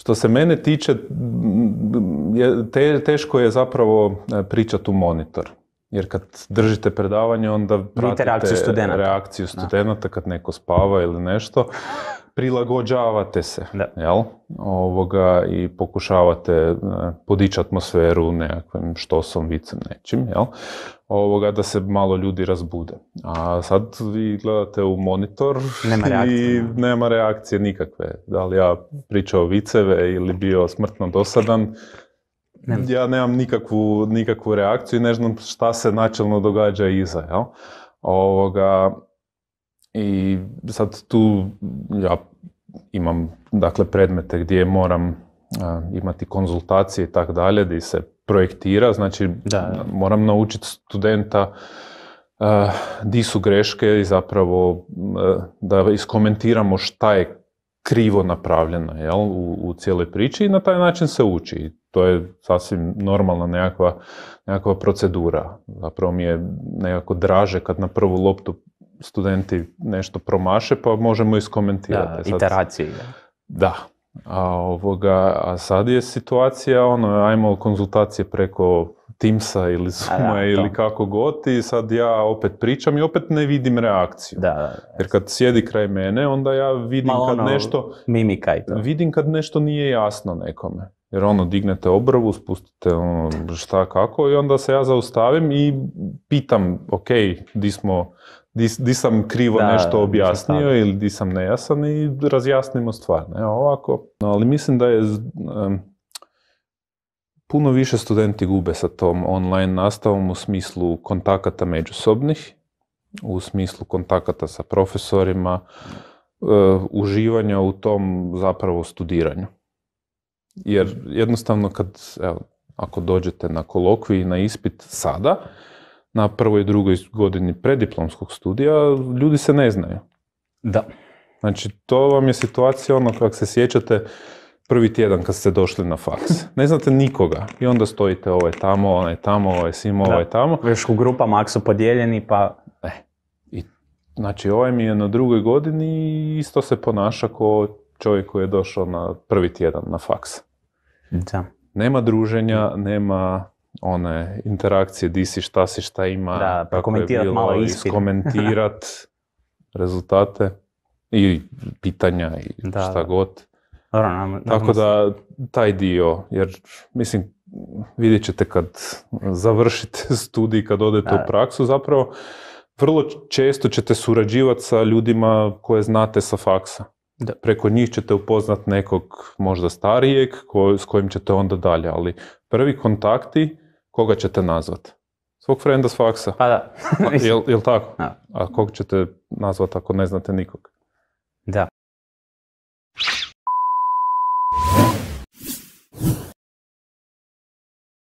Što se mene tiče, teško je zapravo pričati u monitor. Jer kad držite predavanje, onda pratite reakciju studenata kad neko spava ili nešto. Prilagođavate se, jel? I pokušavate podići atmosferu nekakvim štosom, vicem, nečim, jel? Da se malo ljudi razbude. A sad vi gledate u monitor i nema reakcije nikakve. Da li ja pričao viceve ili bio smrtno dosadan, ja nemam nikakvu reakciju i ne znam šta se načelno događa iza, jel? I sad tu ja imam, dakle, predmete gdje moram imati konzultacije i tako dalje, gdje se projektira, znači moram naučiti studenta di su greške i zapravo da iskomentiramo šta je krivo napravljeno, jel, u cijeloj priči i na taj način se uči. To je sasvim normalna nekakva procedura. Zapravo mi je nekako draže kad na prvu loptu studenti nešto promaše, pa možemo iskomentirati. Da, iteracije. Da. A sad je situacija, ajmo konzultacije preko Teamsa ili Zooma ili kako god i sad ja opet pričam i opet ne vidim reakciju. Jer kad sjedi kraj mene, onda ja vidim kad nešto... Mimika i to. Vidim kad nešto nije jasno nekome. Jer dignete obrvu, spustite šta kako i onda se ja zaustavim i pitam, ok, di sam krivo nešto objasnio ili di sam nejasan i razjasnimo stvar. Ovako. Ali mislim da je puno više studenti gube sa tom online nastavom u smislu kontakata međusobnih, u smislu kontakata sa profesorima, uživanja u tom zapravo studiranju. Jer jednostavno ako dođete na kolokvij i na ispit sada, na prvoj i drugoj godini preddiplomskog studija, ljudi se ne znaju. Da. Znači, to vam je situacija kako se sjećate prvi tjedan kad ste došli na faks. Ne znate nikoga i onda stojite ovaj tamo, onaj tamo, ovaj simo, ovaj tamo. Još u grupama ako su podijeljeni pa... Znači, ovaj mi je na drugoj godini i isto se ponaša kao čovjek koji je došao na prvi tjedan na faks. Da. Nema druženja, nema one interakcije, di si, šta ima, kako je bilo, iskomentirat rezultate i pitanja i šta god. Tako da, taj dio, jer mislim, vidjet ćete kad završite studij, kad odete u praksu, zapravo vrlo često ćete surađivati sa ljudima koje znate sa faksa. Preko njih ćete upoznat nekog možda starijeg s kojim ćete onda dalje, ali prvi kontakti, koga ćete nazvat? Svog frenda s faksa. Pa da. Jel tako? A kog ćete nazvat ako ne znate nikog? Da.